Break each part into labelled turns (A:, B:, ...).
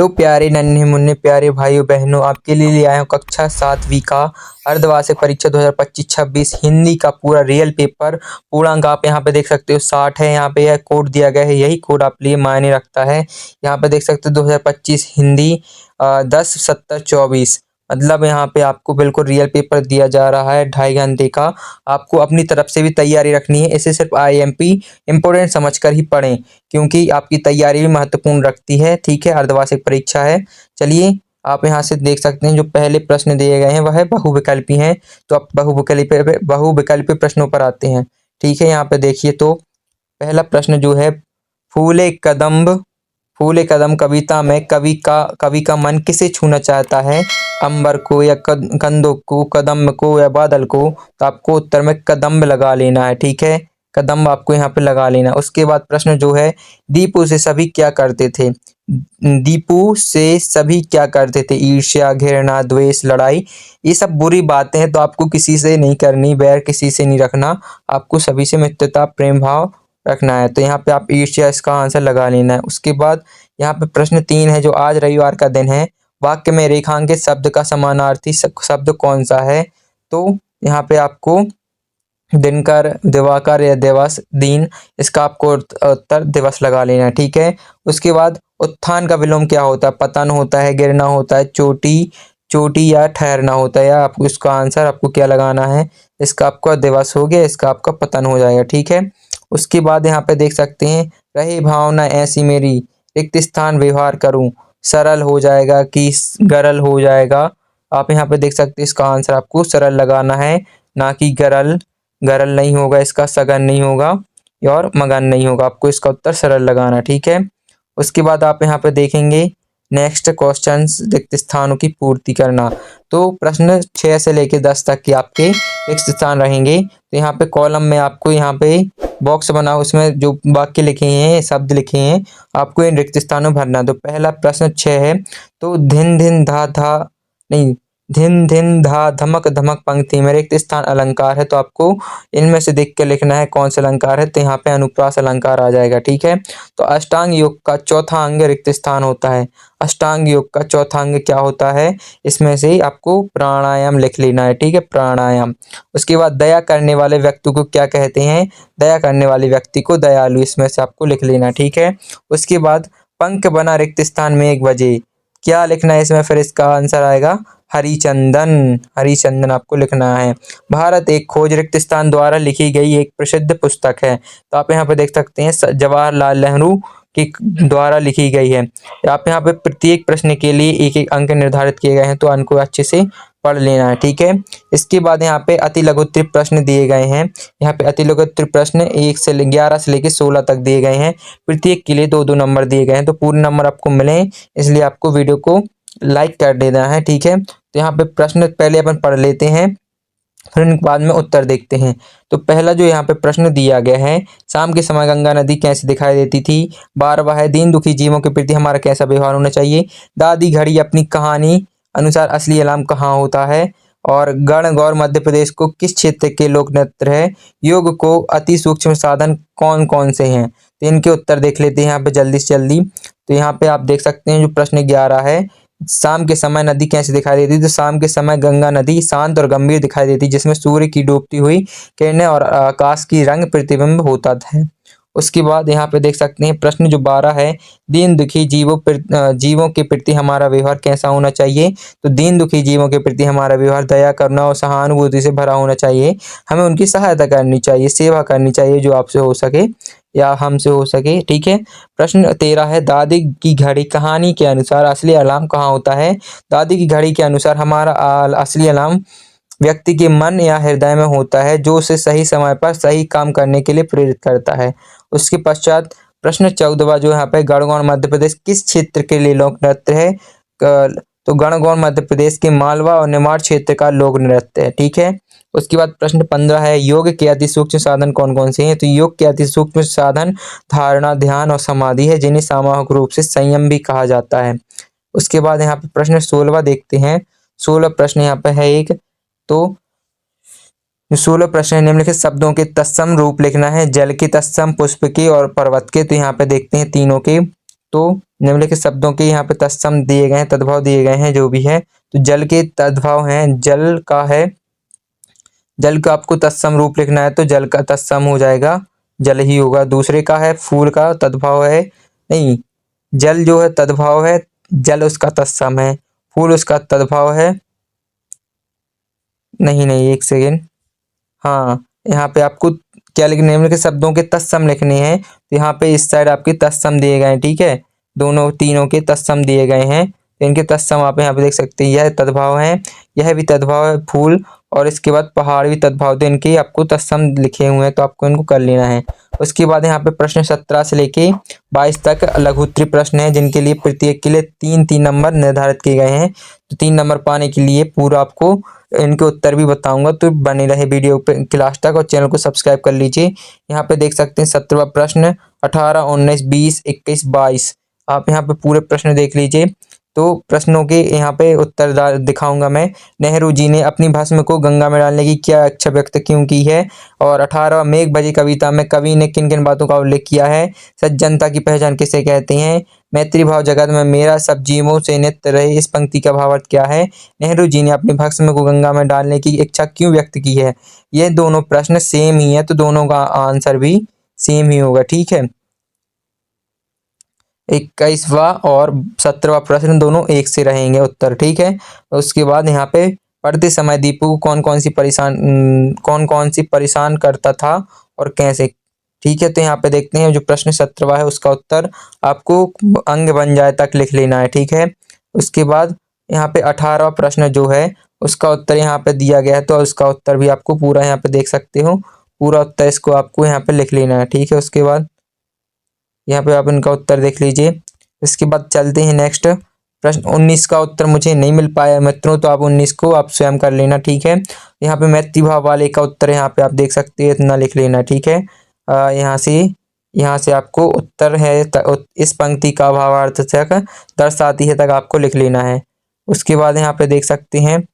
A: Hello प्यारे नन्हे मुन्ने प्यारे भाइयों बहनों, आपके लिए ले आया हूँ कक्षा 7वीं का अर्धवार्षिक परीक्षा 2025-26 हिंदी का पूरा रियल पेपर। पूर्णांक आप यहाँ पे देख सकते हो 60 है। यहाँ पे यह कोड दिया गया है, यही कोड आप लिए मायने रखता है। यहाँ पे देख सकते हो 2025 हिंदी 10, 70, 24, मतलब यहाँ पे आपको बिल्कुल रियल पेपर दिया जा रहा है 2.5 घंटे का। आपको अपनी तरफ से भी तैयारी रखनी है, इसे सिर्फ IMP इम्पोर्टेंट समझकर ही पढ़ें, क्योंकि आपकी तैयारी भी महत्वपूर्ण रखती है। ठीक है, अर्धवार्षिक परीक्षा है। चलिए, आप यहाँ से देख सकते हैं जो पहले प्रश्न दिए गए हैं वह बहुविकल्पी हैं, तो आप बहुविकल्पी प्रश्नों पर आते हैं। ठीक है, यहाँ पे देखिए तो पहला प्रश्न जो है, फूले कदम कविता में कवि का मन किसे छूना चाहता है? अंबर को या कंदों को, कदम्ब को या बादल को? तो आपको उत्तर में कदम्ब लगा लेना है। ठीक है, कदम्ब आपको यहाँ पे लगा लेना। उसके बाद प्रश्न जो है, दीपू से सभी क्या करते थे? दीपू से सभी क्या करते थे? ईर्ष्या, घृणा, द्वेष, लड़ाई। ये सब बुरी बातें हैं, तो आपको किसी से नहीं करनी, बैर किसी से नहीं रखना, आपको सभी से मित्रता प्रेम भाव रखना है। तो यहाँ पे आप ईर्ष्या इसका आंसर लगा लेना है। उसके बाद यहाँ पे प्रश्न 3 है, जो आज रविवार का दिन है, वाक्य में रेखांकित शब्द का समानार्थी शब्द कौन सा है? तो यहाँ पे आपको दिनकर, दिवाकर या दिवस, दिन, इसका आपको उत्तर दिवस लगा लेना है। ठीक है, उसके बाद उत्थान का विलोम क्या होता है? पतन होता है, गिरना होता है, चोटी या ठहरना होता है, या आपको इसका आंसर आपको क्या लगाना है? इसका आपका दिवस हो गया, इसका आपका पतन हो जाएगा। ठीक है, उसके बाद यहाँ पे देख सकते हैं, रही भावना ऐसी मेरी, रिक्त स्थान व्यवहार करूं, सरल हो जाएगा कि गरल हो जाएगा? आप यहाँ पे देख सकते हैं, इसका आंसर आपको सरल लगाना है, ना कि गरल। गरल नहीं होगा इसका, सघन नहीं होगा और मगन नहीं होगा, आपको इसका उत्तर सरल लगाना। ठीक है, उसके बाद आप यहाँ पे देखेंगे नेक्स्ट क्वेश्चंस, रिक्त स्थानों की पूर्ति करना। तो प्रश्न 6 से लेकर 10 तक के आपके रिक्त स्थान रहेंगे। तो यहाँ पे कॉलम में आपको यहाँ पे बॉक्स बना, उसमें जो वाक्य लिखे हैं, शब्द लिखे हैं, आपको इन रिक्त स्थानों भरना। तो पहला प्रश्न 6 है, तो धिन धिन धा धा नहीं धिन धिन धा धमक धमक पंक्ति में रिक्त स्थान अलंकार है, तो आपको इनमें से देख के लिखना है कौन सा अलंकार है। तो यहाँ पे अनुप्रास अलंकार आ जाएगा। ठीक है, तो अष्टांग योग का चौथा अंग रिक्त स्थान होता है। अष्टांग योग का चौथा अंग क्या होता है? इसमें से आपको प्राणायाम लिख लेना है। ठीक है, प्राणायाम। उसके बाद दया करने वाले व्यक्ति को क्या कहते हैं? दया करने वाले व्यक्ति को दयालु, इसमें से आपको लिख लेना। ठीक है, उसके बाद पंख बना रिक्त स्थान में 1 बजे, क्या लिखना है इसमें? फिर इसका आंसर आएगा हरिचंदन। हरिचंदन आपको लिखना है। भारत एक खोज रिक्त स्थान द्वारा लिखी गई एक प्रसिद्ध पुस्तक है, तो आप यहाँ पे देख सकते हैं जवाहरलाल नेहरू के द्वारा लिखी गई है। आप यहाँ पे प्रत्येक प्रश्न के लिए एक एक अंक निर्धारित किए गए हैं, तो अंक को अच्छे से पढ़ लेना है। ठीक है, इसके बाद यहाँ पे अति लघुत्तरीय प्रश्न दिए गए हैं। यहाँ पे अति लघुत्तरीय प्रश्न 1 से 11 से लेकर 16 तक दिए गए हैं। प्रत्येक के लिए 2-2 नंबर दिए गए हैं, तो पूरे नंबर आपको मिले, इसलिए आपको वीडियो को लाइक कर देना है। ठीक है, तो यहाँ पे प्रश्न पहले अपन पढ़ लेते हैं, फिर उनके बाद में उत्तर देखते हैं। तो पहला जो यहाँ पे प्रश्न दिया गया है, शाम के समय गंगा नदी कैसी दिखाई देती थी? 12वां है, दीन दुखी जीवों के प्रति हमारा कैसा व्यवहार होना चाहिए? दादी घड़ी अपनी कहानी अनुसार असली अलार्म कहाँ होता है? और गणगौर मध्य प्रदेश को किस क्षेत्र के लोक नृत्य है? योग को अति सूक्ष्म साधन कौन कौन से हैं? तो इनके उत्तर देख लेते हैं यहाँ पे जल्दी से जल्दी। तो यहाँ पे आप देख सकते हैं जो प्रश्न 11 है, शाम के समय नदी कैसे दिखाई देती है? तो शाम के समय गंगा नदी शांत और गंभीर दिखाई देती है, जिसमें सूर्य की डूबती हुई किरणें और आकाश की रंग प्रतिबिंब होता है। उसके बाद यहाँ पे देख सकते हैं प्रश्न जो 12 है, दीन दुखी जीवों के प्रति हमारा व्यवहार कैसा होना चाहिए? तो दीन दुखी जीवों के प्रति हमारा व्यवहार दया, करुणा और सहानुभूति से भरा होना चाहिए। हमें उनकी सहायता करनी चाहिए, सेवा करनी चाहिए, जो आपसे हो सके या हमसे हो सके। ठीक है, प्रश्न 13 है, दादी की घड़ी कहानी के अनुसार असली अलार्म कहाँ होता है? दादी की घड़ी के अनुसार हमारा असली अलार्म व्यक्ति के मन या हृदय में होता है, जो उसे सही समय पर सही काम करने के लिए प्रेरित करता है। उसके पश्चात प्रश्न 14वां जो यहाँ पे, गणगौर मध्य प्रदेश किस क्षेत्र के लिए लोक नृत्य है? तो गणगौर मध्य प्रदेश के मालवा और निमाड़ क्षेत्र का लोक नृत्य है। ठीक है, उसके बाद प्रश्न 15 है, योग के अति सूक्ष्म साधन कौन कौन से हैं? तो योग के अति सूक्ष्म साधन धारणा, ध्यान और समाधि है, जिन्हें सामूहिक रूप से संयम भी कहा जाता है। उसके बाद यहाँ पे प्रश्न 16वां देखते हैं। 16 प्रश्न यहाँ पे है एक, तो 16 प्रश्न निम्नलिखित शब्दों के तत्सम रूप लिखना है। जल के तत्सम, पुष्प के और पर्वत के। तो यहाँ पे देखते हैं तीनों के। तो निम्नलिखित शब्दों के यहाँ पे तत्सम दिए गए हैं, तद्भव दिए गए हैं, जो भी है। तो जल के तद्भव हैं, जल का है, जल का आपको तत्सम रूप लिखना है तो जल का तत्सम हो जाएगा, जल ही होगा। दूसरे का है फूल का तद्भव है, नहीं, जल जो है तद्भव है, जल उसका तत्सम है, फूल उसका तद्भव है, नहीं नहीं एक सेकेंड, हाँ यहाँ पे आपको क्या लिखने, निम्नलिखित शब्दों के तत्सम लिखने हैं। तो यहाँ पे इस साइड आपके तत्सम दिए गए हैं, ठीक है, दोनों तीनों के तत्सम दिए गए हैं। तो इनके तत्सम आप यहाँ पे देख सकते हैं, यह तद्भव है, यह भी तद्भव है फूल, और इसके बाद पहाड़ भी तद्भव, तो इनके आपको तत्सम लिखे हुए हैं, तो आपको इनको कर लेना है। उसके बाद यहाँ पे प्रश्न 17 से लेके 22 तक लघु उत्तरीय प्रश्न है, जिनके लिए प्रत्येक के लिए 3-3 नंबर निर्धारित किए गए हैं। तो 3 नंबर पाने के लिए पूरा आपको इनके उत्तर भी बताऊंगा, तो बने रहे वीडियो पे क्लास तक और चैनल को सब्सक्राइब कर लीजिए। यहाँ पे देख सकते हैं 17वां प्रश्न, 18, 19, 20, 21, 22, आप यहाँ पे पूरे प्रश्न देख लीजिए। तो प्रश्नों के यहाँ पे उत्तर दिखाऊंगा मैं। नेहरू जी ने अपनी भस्म को गंगा में डालने की क्या इच्छा व्यक्त क्यों की है? और 18 मेघ भरी कविता में कवि ने किन किन बातों का उल्लेख किया है? सज्जनता की पहचान किसे कहते हैं? मैत्री भाव जगत में मेरा सब जीवों से नित्य रहे, इस पंक्ति का भावार्थ क्या है? नेहरू जी ने अपनी भस्म को गंगा में डालने की इच्छा क्यों व्यक्त की है? ये दोनों प्रश्न सेम ही है, तो दोनों का आंसर भी सेम ही होगा, ठीक है। 21वां और 17वां प्रश्न दोनों एक से रहेंगे उत्तर, ठीक है। उसके बाद यहाँ पे पढ़ते समय दीपू को कौन कौन सी परेशान करता था और कैसे, ठीक है। तो यहाँ पे देखते हैं जो प्रश्न 17वां है उसका उत्तर आपको अंग बन जाए तक लिख लेना है, ठीक है। उसके बाद यहाँ पे 18वां प्रश्न जो है उसका उत्तर यहाँ पे दिया गया है, तो उसका उत्तर भी आपको पूरा यहाँ पे देख सकते हो, पूरा उत्तर इसको आपको यहाँ पे लिख लेना है, ठीक है। उसके बाद यहाँ पे आप इनका उत्तर देख लीजिए। इसके बाद चलते हैं नेक्स्ट प्रश्न 19 का उत्तर मुझे नहीं मिल पाया मित्रों, तो आप 19 को आप स्वयं कर लेना, ठीक है। यहाँ पे मैत्री भाव वाले का उत्तर यहाँ पे आप देख सकते हैं, इतना लिख लेना, ठीक है। यहाँ से आपको उत्तर है इस पंक्ति का भावार्थ तक दर्शाती है तक आपको लिख लेना है। उसके बाद यहाँ पे देख सकते हैं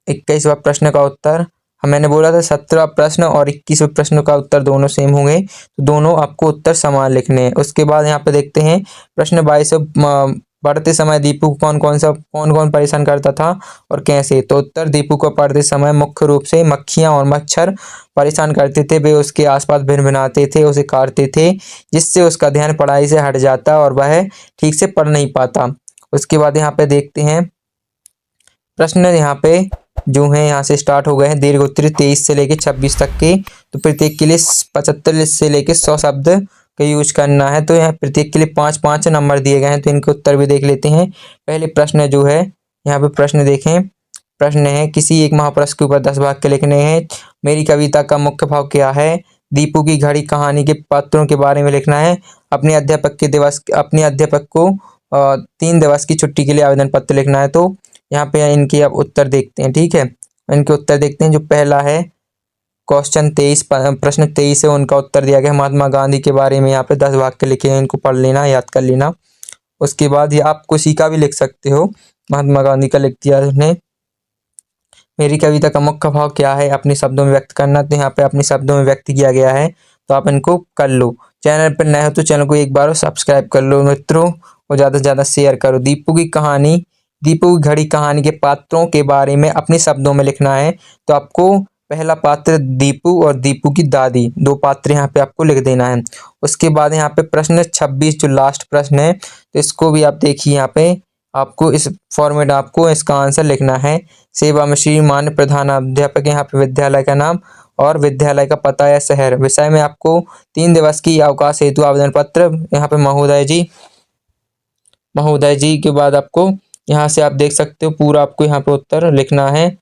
A: 21वां प्रश्न का उत्तर, मैंने बोला था 17वां प्रश्न और 21वें प्रश्न का उत्तर दोनों सेम होंगे, तो दोनों आपको उत्तर समान लिखने हैं। उसके बाद यहाँ पे देखते हैं प्रश्न 22, पढ़ते समय दीपू को कौन कौन परेशान करता था और कैसे? तो उत्तर, दीपू को पढ़ते समय मुख्य रूप से मक्खियां और मच्छर परेशान करते थे, वे उसके आसपास भिनभिनाते थे, उसे काटते थे, जिससे उसका ध्यान पढ़ाई से हट जाता और वह ठीक से पढ़ नहीं पाता। उसके बाद यहाँ पे देखते हैं प्रश्न यहाँ पे जो है यहाँ से स्टार्ट हो गए हैं दीर्घ उत्तरीय 23 से लेके 26 तक के, तो प्रत्येक के लिए 75 से लेके 100 शब्द का यूज करना है। तो यहाँ प्रत्येक के लिए 5-5 नंबर दिए गए हैं, तो इनके उत्तर भी देख लेते हैं। पहले प्रश्न जो है यहाँ पे प्रश्न देखें, प्रश्न है किसी एक महापुरुष के ऊपर 10 वाक्य लिखने हैं, मेरी कविता का मुख्य भाव क्या है, दीपू की घड़ी कहानी के पात्रों के बारे में लिखना है, अपने अध्यापक को 3 दिवस की छुट्टी के लिए आवेदन पत्र लिखना है। तो यहाँ पे इनके अब उत्तर देखते हैं, ठीक है। इनके उत्तर देखते हैं। जो पहला है क्वेश्चन 23, प्रश्न 23 है, उनका उत्तर दिया गया महात्मा गांधी के बारे में, यहाँ पे 10 वाक्य लिखे हैं, इनको पढ़ लेना, याद कर लेना। उसके बाद ये आप किसी का भी लिख सकते हो, महात्मा गांधी का लिख दिया उसने। मेरी कविता का मुख्य भाव क्या है, अपने शब्दों में व्यक्त करना, तो यहाँ पे अपने शब्दों में व्यक्त किया गया है, तो आप इनको कर लो। चैनल पर नए हो तो चैनल को एक बार सब्सक्राइब कर लो मित्रों, और ज़्यादा से ज़्यादा शेयर करो। दीपू की घड़ी कहानी के पात्रों के बारे में अपने शब्दों में लिखना है, तो आपको पहला पात्र दीपू और दीपू की दादी, 2 पात्र यहाँ पे आपको लिख देना है। उसके बाद यहाँ पे प्रश्न 26 जो लास्ट प्रश्न है, तो इसको भी आप देखिए, यहाँ पे आपको इस फॉर्मेट आपको इसका आंसर लिखना है। सेवा में श्रीमान प्रधानाध्यापक, यहाँ पे विद्यालय का नाम और विद्यालय का पता या शहर। विषय में आपको 3 दिवस की अवकाश हेतु आवेदन पत्र, यहाँ पे महोदय जी के बाद आपको यहाँ से आप देख सकते हो पूरा आपको यहाँ पे उत्तर लिखना है।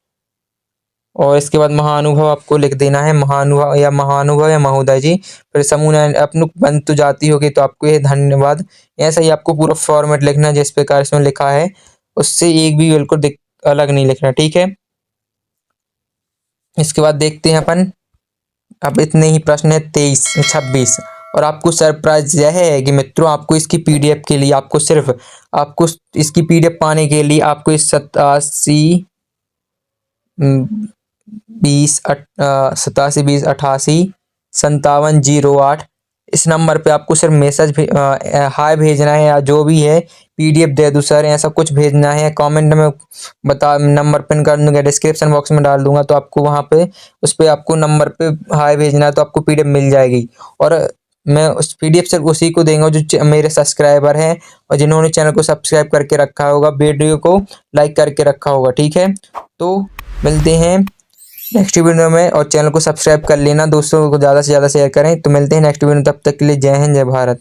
A: और इसके बाद महानुभव आपको लिख देना है, महानुभव या महोदय जी। फिर समूह अपनु बंतु जाती होगी तो आपको ये धन्यवाद, ऐसा ही आपको पूरा फॉर्मेट लिखना है जिस प्रकार इसमें लिखा है, उससे एक भी बिल्कुल अलग नहीं लिखना, ठीक है। इसके बाद देखते हैं अपन, अब इतने ही प्रश्न है 23 26, और आपको सरप्राइज यह है कि मित्रों आपको इसकी पीडीएफ के लिए आपको इसकी पीडीएफ पाने के लिए आपको इस 87 20 88 5708 इस नंबर पे आपको सिर्फ मैसेज हाय भेजना है, या जो भी है पीडीएफ दे दूँ सर, ऐसा कुछ भेजना है। कमेंट में बता, नंबर पिन कर दूंगा, डिस्क्रिप्शन बॉक्स में डाल दूंगा, तो आपको वहाँ पे उस पर आपको नंबर पे हाय भेजना है, तो आपको पीडीएफ मिल जाएगी। और मैं उस पीडीएफ सिर्फ उसी को देंगे जो मेरे सब्सक्राइबर हैं और जिन्होंने चैनल को सब्सक्राइब करके रखा होगा, वीडियो को लाइक करके रखा होगा, ठीक है। तो मिलते हैं नेक्स्ट वीडियो में, और चैनल को सब्सक्राइब कर लेना, दोस्तों को ज़्यादा से ज़्यादा शेयर करें। तो मिलते हैं नेक्स्ट वीडियो में, तब तक के लिए जय हिंद, जय भारत।